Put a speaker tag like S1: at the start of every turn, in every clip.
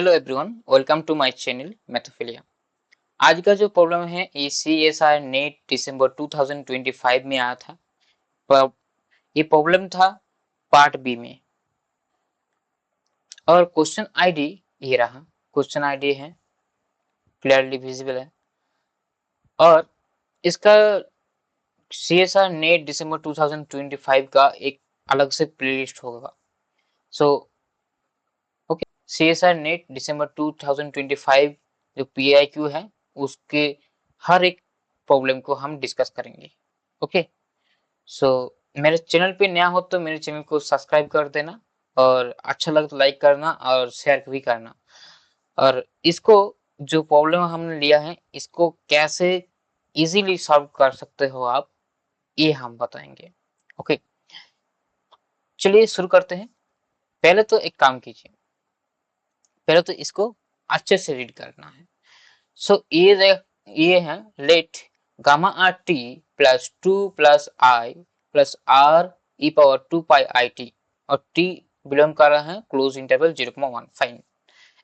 S1: Hello everyone, welcome to my channel Mathophilia. आज का जो प्रॉब्लम है ये CSR नेट दिसंबर 2025 में आया था। ये प्रॉब्लम था पार्ट बी में और क्वेश्चन आईडी ये रहा। क्वेश्चन आईडी है क्लियरली विजिबल है और इसका CSR नेट दिसंबर 2025 का एक अलग से प्लेलिस्ट होगा। सो ओके, CSR नेट दिसंबर 2025 जो PIQ है उसके हर एक प्रॉब्लम को हम डिस्कस करेंगे। ओके, सो मेरे चैनल पे नया हो तो मेरे चैनल को सब्सक्राइब कर देना और अच्छा लगे तो लाइक करना और शेयर भी करना। और इसको जो प्रॉब्लम हमने लिया है इसको कैसे इजीली सॉल्व कर सकते हो आप, ये हम बताएंगे। ओके, चलिए शुरू करते हैं। पहले तो एक काम कीजिए, पहले तो इसको अच्छे से रीड करना है। सो ये है let gamma R T plus 2 plus I plus R E power 2 pi I T और टी बिलोंग कर रहा है क्लोज इंटरवल 0,1। फाइन।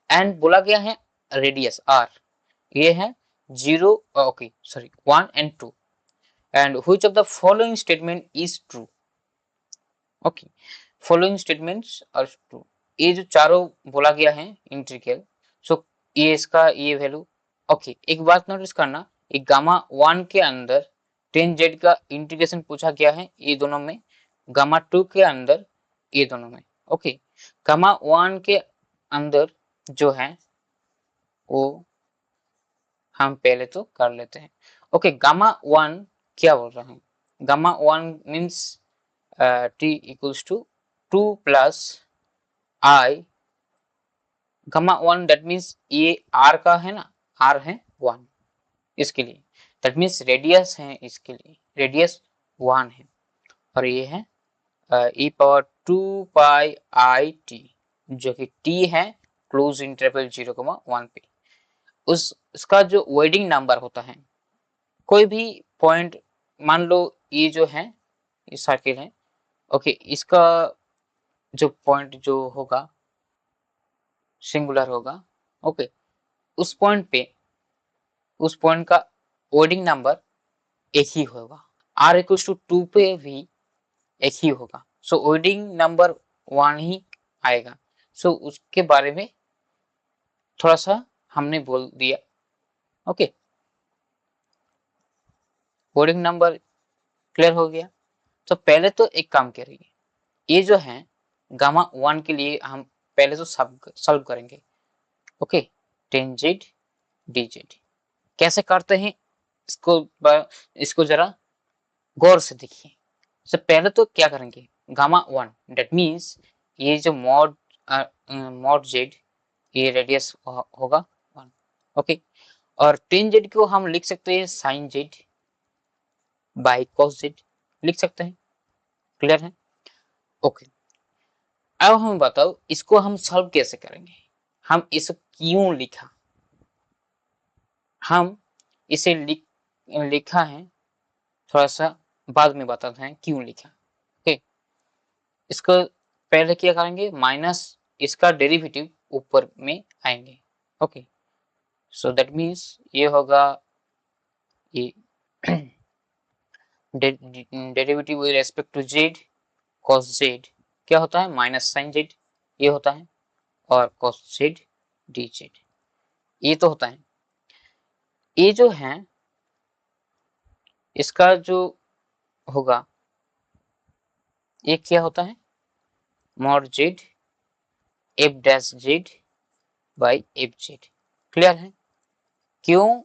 S1: एंड बोला गया है रेडियस आर, ये है 0 okay sorry 1 and 2 and which of the following statement is true. Okay, following statements are true. ये जो चारों बोला गया है इंटीग्रल, सो ये इसका ये वैल्यू। ओके, एक बात नोटिस करना, एक गामा 1 के अंदर टेन जेड का इंटीग्रेशन पूछा गया है ये दोनों में, गामा 2 के अंदर ये दोनों में। ओके, गामा 1 के अंदर जो है वो हम पहले तो कर लेते हैं। ओके, गामा 1 क्या बोल रहे हैं? Gamma 1 means t equals to 2 plus I gamma 1, that means ये r का है ना, r है 1 इसके लिए, दैट मीन्स रेडियस है इसके लिए, रेडियस 1 है और ये है e power 2 pi I T जो कि t है क्लोज इंटरवल 0,1 पे। उसका जो वेडिंग नंबर होता है, कोई भी पॉइंट, मान लो ये जो है ये सर्किल है। ओके, इसका जो पॉइंट जो होगा सिंगुलर होगा। ओके, उस पॉइंट पे उस पॉइंट का वेडिंग नंबर एक ही होगा, r इक्वल टू 2 पे भी एक ही होगा। सो वेडिंग नंबर 1 ही आएगा। सो उसके बारे में थोड़ा सा हमने बोल दिया। ओके, वेडिंग नंबर क्लियर हो गया। तो पहले तो एक काम करिए, ये जो है गामा 1 के लिए हम पहले तो सॉल्व करेंगे। Okay, ten Z D Z कैसे करते हैं इसको जरा गौर से देखिए। तो पहले तो क्या करेंगे, गामा 1 दैट मीन्स ये जो मॉड जेड ये रेडियस होगा 1। ओके, और टेन जेड को हम लिख सकते हैं sine Z by cos Z, लिख सकते हैं। क्लियर है? ओके, अब हम बताओ इसको हम सॉल्व कैसे करेंगे। हम इसे क्यों लिखा, हम इसे लिखा है थोड़ा सा बाद में बताते हैं क्यों लिखा। ओके, इसको पहले क्या करेंगे, माइनस इसका डेरिवेटिव ऊपर में आएंगे। ओके, सो दैट मीन्स ये होगा ये derivative with respect to Z cos Z क्या होता है, माइनस साइन जेड ये होता है, और cos जेड डी जेड ये तो होता है। ये जो है इसका जो होगा ये क्या होता है, mod Z F dash Z by F Z. Clear है? क्यों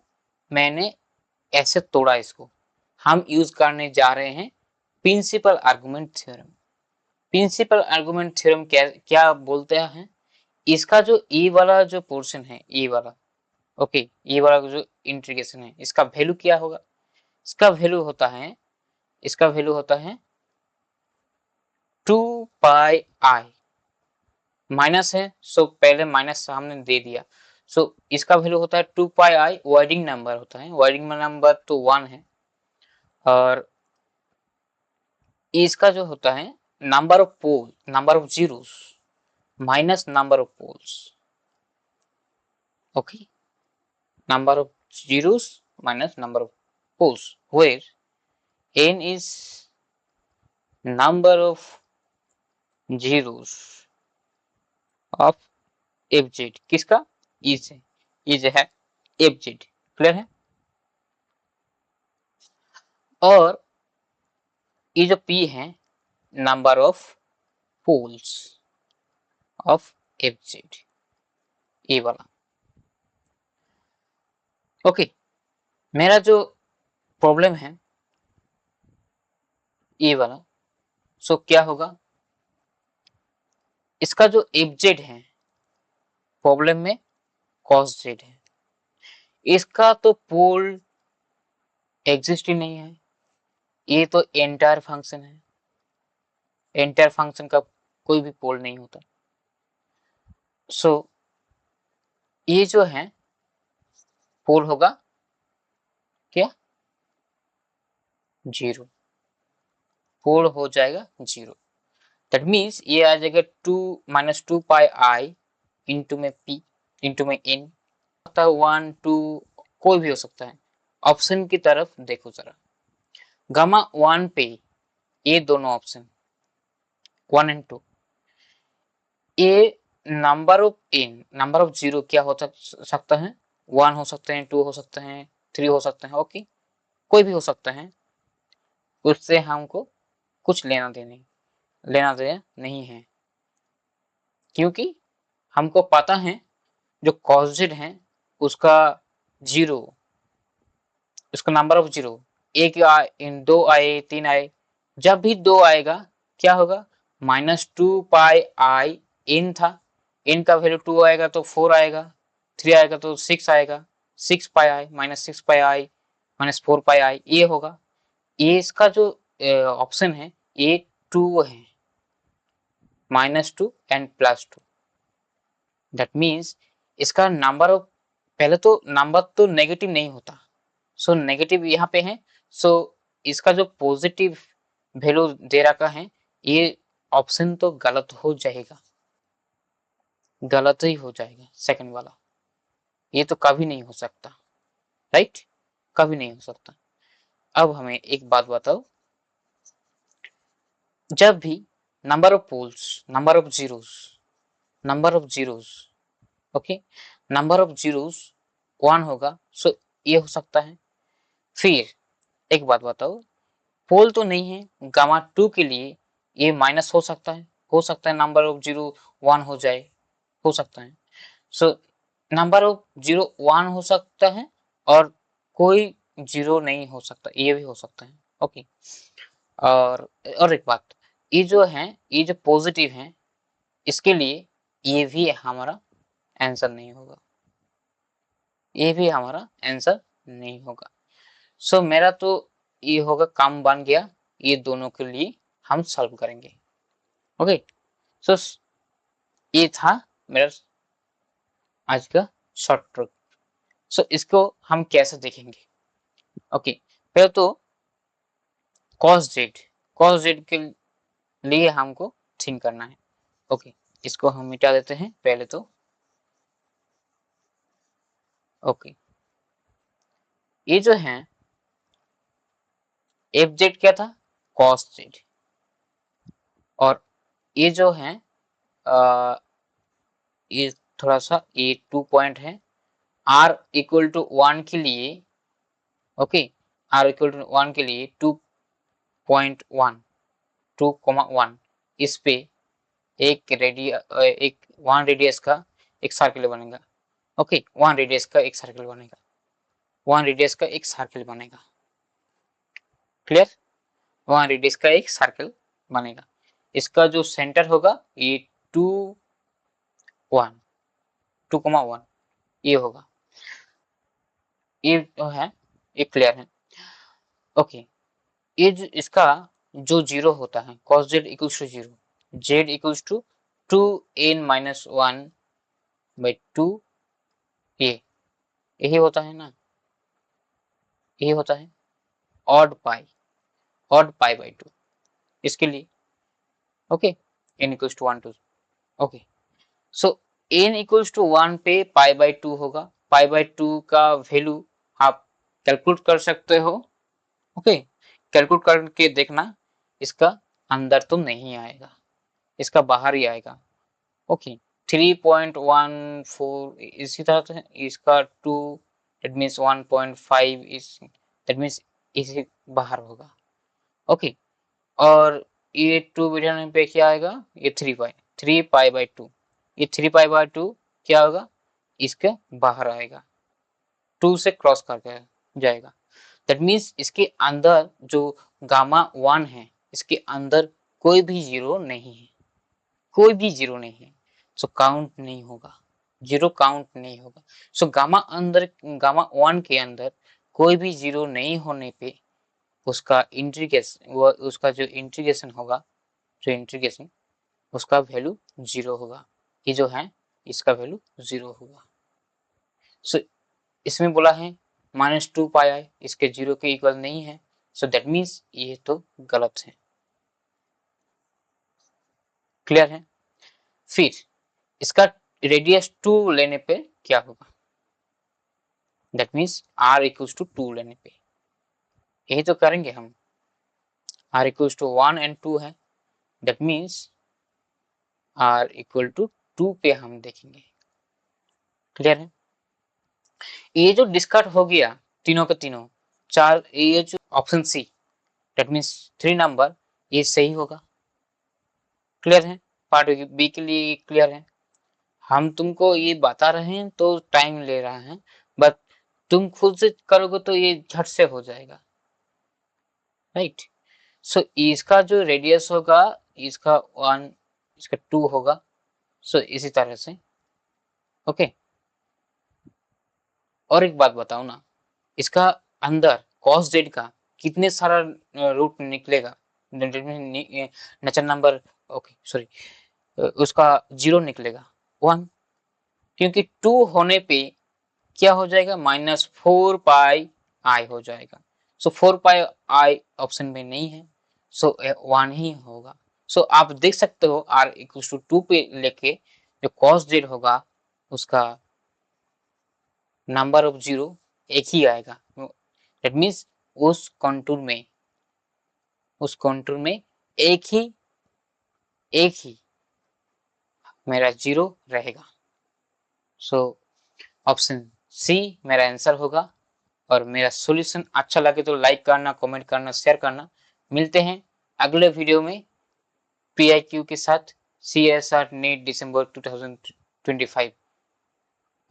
S1: मैंने ऐसे तोड़ा इसको, हम यूज करने जा रहे हैं principal argument theorem. Principal argument theorem क्या बोलते हैं, इसका जो ए वाला जो पोर्शन है, ए वाला, ओके, ये वाला जो इंटीग्रेशन है इसका वैल्यू क्या होगा, इसका वैल्यू होता है, इसका वैल्यू होता है 2 पाई आई, माइनस है सो पहले माइनस हमने दे दिया। सो इसका वैल्यू होता है 2 पाई आई, वाइडिंग नंबर होता है, वाइडिंग नंबर तो 1 है, और इसका जो होता है number of pole, number of zeros minus number of poles. Okay, number of zeros minus number of poles, where n is number of zeros of fz, किसका, e से, e जो है fz, क्लियर है। और ये जो p है number of poles of fz, ये वाला। ओके, मेरा जो प्रॉब्लम है ये वाला, सो क्या होगा, इसका जो fz है प्रॉब्लम में cos z है, इसका तो पोल एग्जिस्ट ही नहीं है, ये तो एंटायर फंक्शन है, एंटायर फंक्शन का कोई भी पोल नहीं होता। सो ये जो है पोल होगा क्या, जीरो, पोल हो जाएगा जीरो। दैट मीन्स ये आ जाएगा 2 माइनस 2 पाई आई इंटू में पी इंटू में एन, 1 2 कोई भी हो सकता है। ऑप्शन की तरफ देखो जरा, गामा 1 पे ये दोनों ऑप्शन 1 एंड 2, ये number of N, number of zero क्या हो सकता है, 1 हो सकते हैं, 2 हो सकते हैं, 3 हो सकते हैं, ओके, कोई भी हो सकता है, उससे हमको कुछ लेना देना नहीं है, क्योंकि हमको पता है जो कॉजेड है उसका जीरो, उसका नंबर ऑफ जीरो, एक इन 2 आए 3 आए, जब भी 2 आएगा क्या होगा, -2 पाई आई एन था, एन का वैल्यू 2 आएगा तो 4 आएगा, 3 आएगा तो 6 आएगा, 6 पाई आई -6 पाई आई -4 पाई आई, ये होगा। ये इसका जो ऑप्शन है ये 2 है, -2 एंड +2, दैट मीन्स इसका नंबर ऑफ, पहले तो नंबर तो नेगेटिव नहीं होता, सो नेगेटिव यहाँ पे है, सो इसका जो पॉजिटिव वैल्यू दे रखा है ये ऑप्शन तो गलत हो जाएगा, गलत ही हो जाएगा सेकंड वाला, ये तो कभी नहीं हो सकता, राइट, कभी नहीं हो सकता। अब हमें एक बात बताओ, जब भी number of poles, number of zeros, okay, number of zeros 1 होगा, सो ये हो सकता है। फिर एक बात बताओ, पोल तो नहीं है, गामा 2 के लिए ये माइनस हो सकता है नंबर ऑफ जीरो 1 हो जाए, हो सकता है। सो नंबर ऑफ जीरो 1 हो सकता है और कोई जीरो नहीं हो सकता, ये भी हो सकता है, ओके। और एक बात, ये जो है, ये जो पॉजिटिव है, इसके लिए ये भी हमारा आंसर नहीं होगा, ये भी हमारा आंसर नहीं होगा। सो मेरा तो ये होगा, काम बन गया, ये दोनों के लिए हम सॉल्व करेंगे, ओके। सो ये था मेरा आज का शॉर्ट ट्रिक। सो इसको हम कैसे देखेंगे, ओके, पहले तो cos z के लिए हमको थिंक करना है, ओके, इसको हम मिटा देते हैं पहले तो, ओके। ये जो है fz क्या था, cos z, और ये जो है ये थोड़ा सा ये 2 पॉइंट है, r इक्वल टू 1 के लिए, ओके, r इक्वल टू 1 के लिए 2.1 2,1, इस पे एक एक 1 रेडियस का एक सर्कल बनेगा, ओके, 1 रेडियस का एक सर्कल बनेगा, 1 रेडियस का एक सर्कल बनेगा, क्लियर, 1 रेडियस का एक सर्कल बनेगा, इसका जो सेंटर होगा ये 2,1 ये होगा, ये जो है ये क्लियर है, ओके। ये जो इसका जो जीरो होता है, cos z equals to zero, z equals to 2n-1 by 2, यही होता है ना, यही होता है, ऑड पाई बाई 2, इसके लिए, okay, n equals to 1 2, okay. So n equals to 1 पे पाई बाई 2 होगा। पाई बाई 2 का वैल्यू आप कैलकुलेट कर सकते हो। ओके, कैलकुलेट करके देखना, इसका अंदर तो नहीं आएगा, इसका बाहर ही आएगा। ओके, 3.14 इसी तरह से इसका 2 दैट मीन्स 1.5 इस दैट मीन्स इसी बाहर होगा। ओके, और ये 2 बिठाने पे क्या आएगा, ये 3 पाई बाई 2, ये 3 पाई बाई 2 क्या होगा, इसके बाहर आएगा, 2 से क्रॉस कर जाएगा। दैट मीन्स इसके अंदर जो गामा 1 है, इसके अंदर कोई भी जीरो नहीं है, कोई भी जीरो नहीं है, सो काउंट नहीं होगा, जीरो काउंट नहीं होगा। सो गामा 1 के अंदर कोई भी जीरो नहीं होने पे उसका इंटीग्रेशन, उसका जो इंटीग्रेशन होगा, जो इंटीग्रेशन उसका वैल्यू 0 होगा। ये जो है इसका वैल्यू 0 होगा। सो इसमें बोला है -2 पाई आई, इसके 0 के इक्वल नहीं है, सो दैट मीन्स ये तो गलत है। क्लियर है? फिर इसका रेडियस 2 लेने पे क्या होगा, that means r equals to 2 लेने पे यही तो करेंगे हम। r इक्वल्स टू 1 एंड 2 है, that means r equal to 2 पे हम देखेंगे। क्लियर है? ये जो डिस्कार्ड हो गया तीनों के तीनों चार, ये जो option see that means 3 number, ये सही होगा। क्लियर है? पार्ट बी के लिए क्लियर है? हम तुमको ये बता रहे हैं तो टाइम ले रहा है, बट तुम खुद से करोगे तो ये झट से हो जाएगा, राइट? सो इसका जो रेडियस होगा, इसका 1, इसका 2 होगा, सो इसी तरह से। ओके, और एक बात बताओ ना, इसका अंदर cos z का कितने सारा रूट निकलेगा, नेचुरल नंबर, ओके सॉरी, उसका 0 निकलेगा 1, क्योंकि 2 होने पे क्या हो जाएगा, -4 पाई आई हो जाएगा। सो 4 पाई आई ऑप्शन में नहीं है, सो 1 ही होगा। सो आप देख सकते हो r इक्वल टू 2 पे लेके जो cos z होगा उसका नंबर ऑफ 0 एक ही आएगा। दैट मीन्स उस कॉन्टूर में एक ही मेरा 0 रहेगा। सो ऑप्शन सी मेरा आंसर होगा। और मेरा सॉल्यूशन अच्छा लगे तो लाइक करना, कमेंट करना, शेयर करना। मिलते हैं अगले वीडियो में PIQ के साथ, CSR NEET December 2025।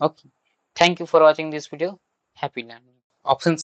S1: Okay, thank you for watching this video, happy learning. Option